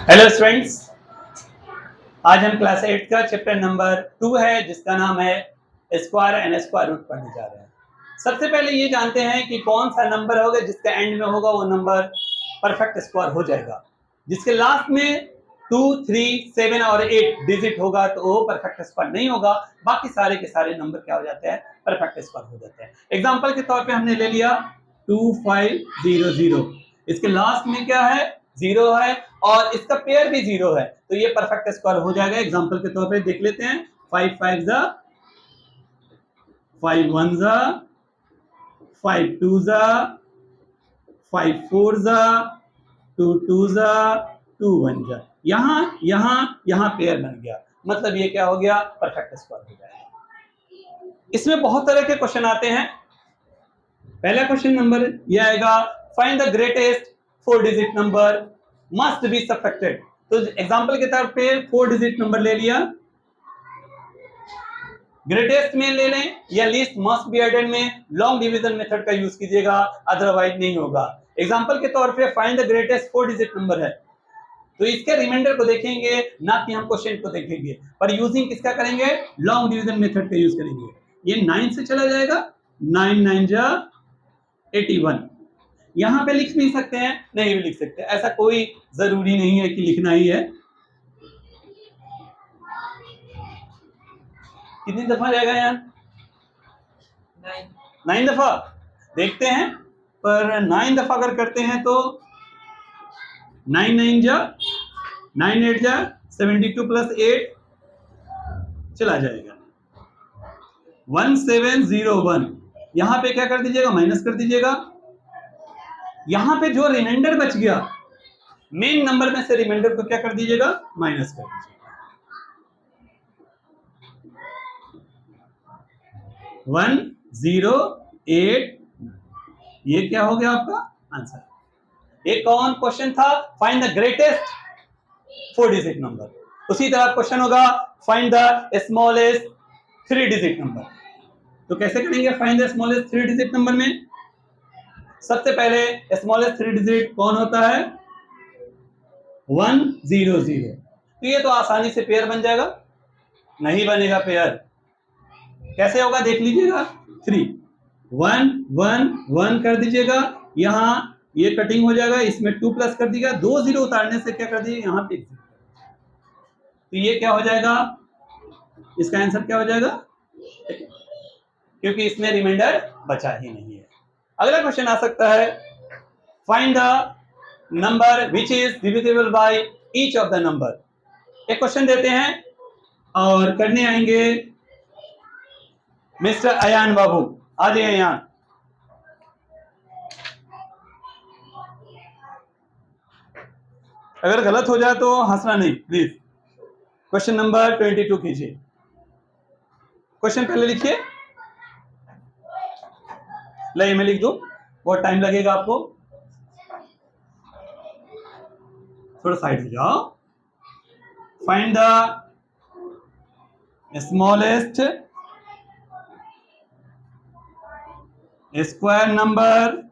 Hello students, आज हम class 8 का चैप्टर नंबर 2 है जिसका नाम है स्क्वायर एंड स्क्वायर रूट पढ़ने जा रहे हैं। सबसे पहले ये जानते हैं कि कौन सा नंबर होगा जिसका एंड में होगा वो नंबर परफेक्ट स्क्वायर हो जाएगा। जिसके लास्ट में 2, 3, 7 और 8 डिजिट होगा तो वो परफेक्ट स्क्वायर नहीं होगा। बाकी सारे के सारे नंबर क्या हो जाते हैं, परफेक्ट स्क्वायर हो जाते हैं। एग्जाम्पल के तौर पे हमने ले लिया 2500, इसके लास्ट में क्या है, 0 है और इसका पेयर भी 0 है तो ये परफेक्ट स्क्वायर हो जाएगा। एग्जांपल के तौर पे देख लेते हैं, 5 5 जा 5 1 जा 5 2 जा 5 4 जा 2 2 जा 2 1 जा। यहां यहां यहां पेयर बन गया, मतलब ये क्या हो गया, परफेक्ट स्क्वायर हो जाएगा। इसमें बहुत तरह के क्वेश्चन आते हैं। पहला क्वेश्चन नंबर ये आएगा, find the greatest 4 digit number must be subtracted. तो एग्जांपल के तौर पे 4 डिजिट नंबर ले लिया, ग्रेटेस्ट में ले लें या लीस्ट मस्ट बी एडेड में लॉन्ग डिवीजन मेथड का यूज कीजिएगा, अदरवाइज नहीं होगा। एग्जांपल के तौर पे find the greatest 4 digit number है तो इसके रिमाइंडर को देखेंगे, ना कि हम क्वेश्चन को देखेंगे। पर यूजिंग किसका करेंगे, लॉन्ग डिवीजन मेथड का यूज करेंगे। ये 9 से चला जाएगा, 9 9 जा 81। यहां पे लिख भी सकते हैं, नहीं भी लिख सकते, ऐसा कोई जरूरी नहीं है कि लिखना ही है। कितनी दफा जाएगा यार, 9 दफा देखते हैं। पर 9 दफा अगर करते हैं तो 9 9 जा 9 8 जा 72 प्लस 8 चला जाएगा 1701। यहां पे क्या कर दीजिएगा, माइनस कर दीजिएगा। यहां पे जो रिमाइंडर बच गया मेन नंबर में से रिमाइंडर को क्या कर दीजिएगा, माइनस कर दीजिएगा। 108, ये क्या हो गया आपका आंसर। एक कौन क्वेश्चन था, find the greatest 4 digit number. उसी तरह क्वेश्चन होगा find the smallest 3 digit number. तो कैसे करेंगे find the smallest 3 digit number में, सबसे पहले स्मॉलेस्ट 3 डिजिट कौन होता है, 100। तो ये तो आसानी से पेयर बन जाएगा, नहीं बनेगा पेयर, कैसे होगा देख लीजिएगा। 3 1 1 1 कर दीजिएगा, यहां ये कटिंग हो जाएगा, इसमें 2 प्लस कर दीजिएगा, 2 0 उतारने से क्या कर दीजिएगा, यहां पे 1 0। तो ये क्या हो जाएगा, इसका आंसर क्या हो जाएगा, क्योंकि इसमें रिमाइंडर बचा ही नहीं है। अगला क्वेश्चन आ सकता है, find the number which is divisible by each of the number. एक क्वेश्चन देते हैं और करने आएंगे मिस्टर अयान बाबू। आ जाइए अयान। अगर गलत हो जाए तो हंसना नहीं प्लीज। क्वेश्चन नंबर 22 कीजिए। क्वेश्चन पहले लिखिए, लाइए मैं लिख दूं, बहुत टाइम लगेगा आपको, थोड़ा साइड हो जाओ। Find the smallest square number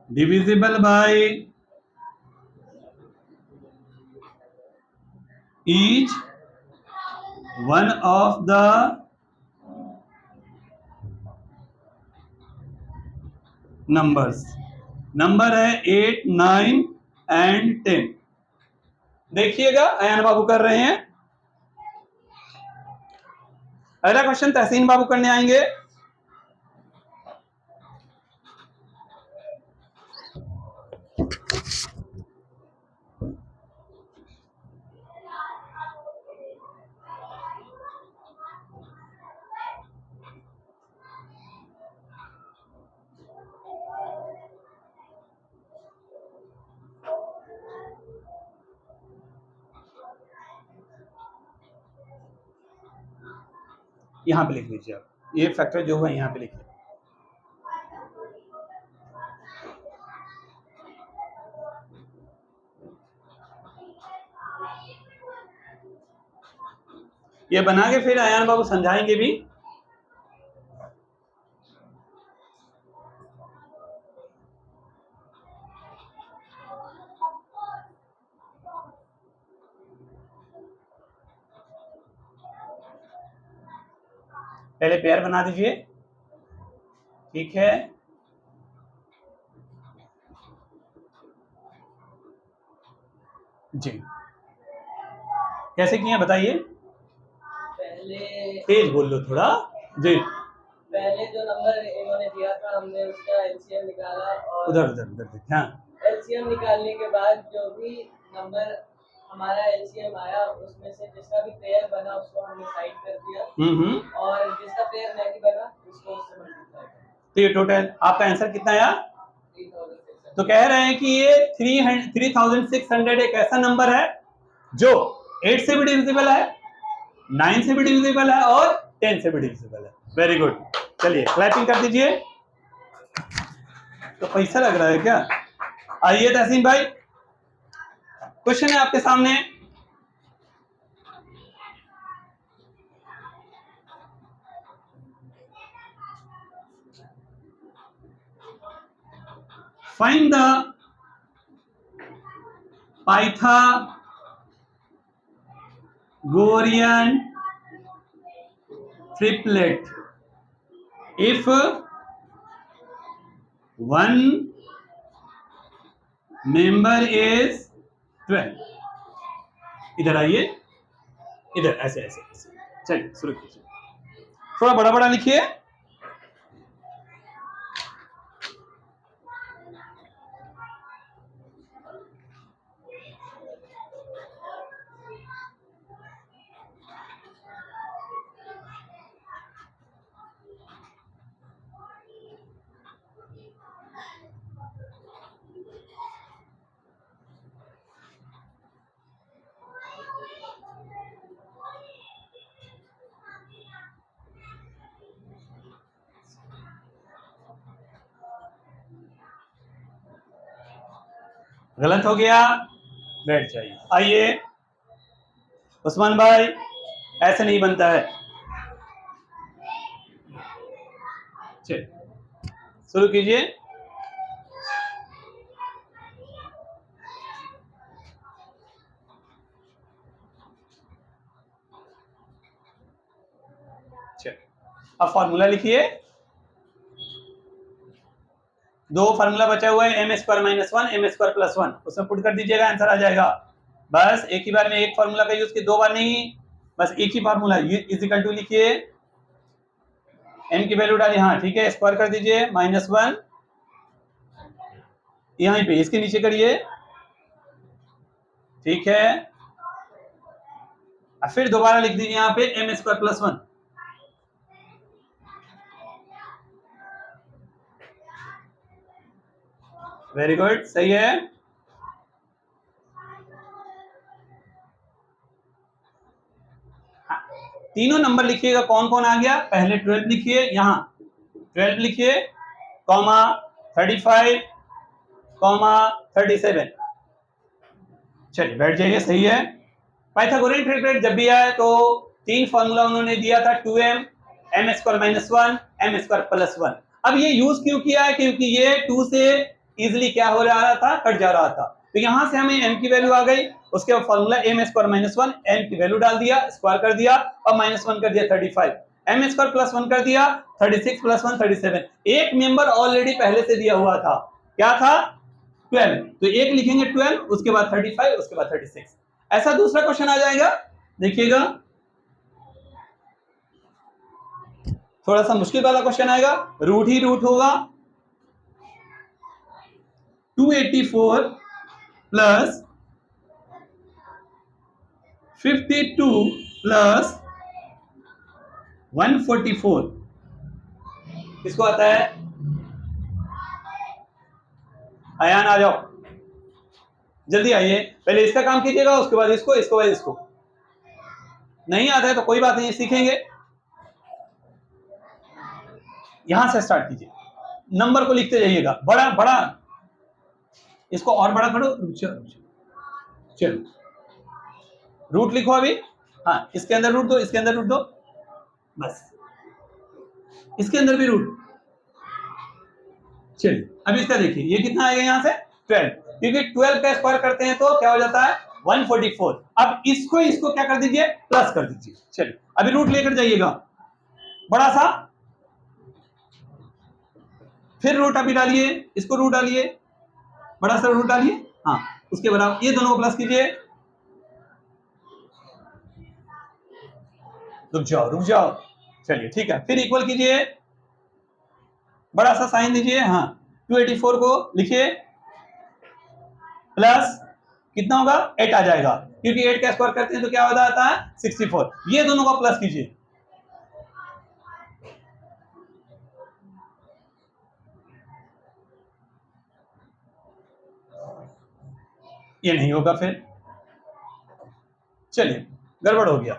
divisible by each one of the numbers। Number है 8 9 एंड 10। देखिएगा अयान बाबू कर रहे हैं। अगला क्वेश्चन तहसीन बाबू करने आएंगे। यहां पे लिख लीजिए आप, ये फैक्टर जो है यहां पे लिखिए। ये बना के फिर अयान बाबू समझाएंगे भी। पहले पेयर बना दीजिए, ठीक है। जी कैसे किए बताइए, पहले तेज बोल लो थोड़ा जी। पहले जो नंबर इन्होंने दिया था हमने उसका एलसीएम निकाला और उधर उधर उधर देखिए, हाँ एलसीएम निकालने के बाद जो भी नंबर हमारा एलसीएम आया उसमें से जिसका भी पेयर बना उसको हमने साइड कर दिया और जिसका पेयर नहीं बना उसको उससे मल्टीप्लाई कर। तो ये टोटल आपका आंसर कितना आया? 3600। तो कह रहे हैं कि ये 3600 एक ऐसा नंबर है जो 8 से भी डिविजिबल है, 9 से भी डिविजिबल है और 10 से भी डिविजिबल है। वेरी गुड, चलिए क्लैपिंग कर दीजिए। तो पैसा लग रहा है क्या? आइए तहसीन भाई, क्वेश्चन है आपके सामने। Find the Pythagorean triplet if one member is 12। इधर आइए, इधर ऐसे ऐसे ऐसे, चलिए शुरू कीजिए। थोड़ा बड़ा बड़ा लिखिए। गलत हो गया, बैठ जाइए। आइए उस्मान भाई, ऐसे नहीं बनता है। चलिए शुरू कीजिए। अब फॉर्मूला लिखिए। दो फार्मूला बचा हुआ है, m² - 1 m² + 1, उसमें पुट कर दीजिएगा, आंसर आ जाएगा। बस एक ही बार में एक फार्मूला का यूज किया, दो बार नहीं, बस एक ही फार्मूला। इजिकल टू लिखिए, m की वैल्यू डालिए, हाँ ठीक है, स्क्वायर कर दीजिए, -1 यहीं पे इसके नीचे करिए, ठीक है। अब फिर दोबारा लिख दीजिए यहाँ पे m² + 1। वेरी गुड, सही है। तीनों नंबर लिखिएगा, कौन कौन आ गया। पहले 12 लिखिए, यहाँ 12 लिखिए, कॉमा 35, कॉमा 37। चलिए बैठ जाइए, सही है। पाइथागोरियन ट्रिपलेट जब भी आए तो तीन फॉर्मूला उन्होंने दिया था, 2m, m² - 1, m² + 1। अब ये यूज क्यों किया है? क्योंकि ये 2 से इजिली क्या हो रहा था, कट जा रहा था। तो यहां से हमें m की वैल्यू आ गई, उसके बाद फॉर्मूला m² - 1, m की वैल्यू डाल दिया, स्क्वायर कर दिया और -1 कर दिया 35, m² + 1 कर दिया 36 + 1 37। एक मेंबर ऑलरेडी पहले से दिया हुआ था, क्या था? 12। तो एक लिखेंगे 12, उसके बाद 35, उसके बाद 36। ऐसा दूसरा क्वेश्चन आ जाएगा, देखिएगा थोड़ा सा मुश्किल वाला क्वेश्चन आएगा, रूट ही रूट होगा। 284 + 52 + 144 किसको आता है? अयान आ जाओ, जल्दी आइए। पहले इसका काम कीजिएगा, उसके बाद इसको, इसको बाद इसको। नहीं आता है तो कोई बात नहीं, सीखेंगे। यहां से स्टार्ट कीजिए, नंबर को लिखते जाइएगा, बड़ा बड़ा, इसको और बड़ा करो। चलो रूट लिखो अभी, हाँ इसके अंदर रूट दो, इसके अंदर रूट दो, बस इसके अंदर भी रूट। चलिए अब इसका देखिए, ये कितना आएगा यहाँ से 12, क्योंकि 12 का स्क्वायर करते हैं तो क्या हो जाता है 144। अब इसको इसको क्या कर दीजिए, प्लस कर दीजिए। चलिए अभी रूट लेकर जाइएगा, बड़ा सा, फिर रूट अभी डालिए, इसको रूट डालिए, बड़ा सा रूट डालिए, हाँ उसके बराबर, ये दोनों को प्लस कीजिए, रुक जाओ, चलिए ठीक है, फिर इक्वल कीजिए, बड़ा सा साइन दीजिए, हाँ 284 को लिखिए, प्लस कितना होगा 8 आ जाएगा, क्योंकि 8 का स्क्वायर करते हैं तो क्या हो जाता है 64, ये दोनों को प्लस कीजिए, ये नहीं होगा, फिर चलिए गड़बड़ हो गया।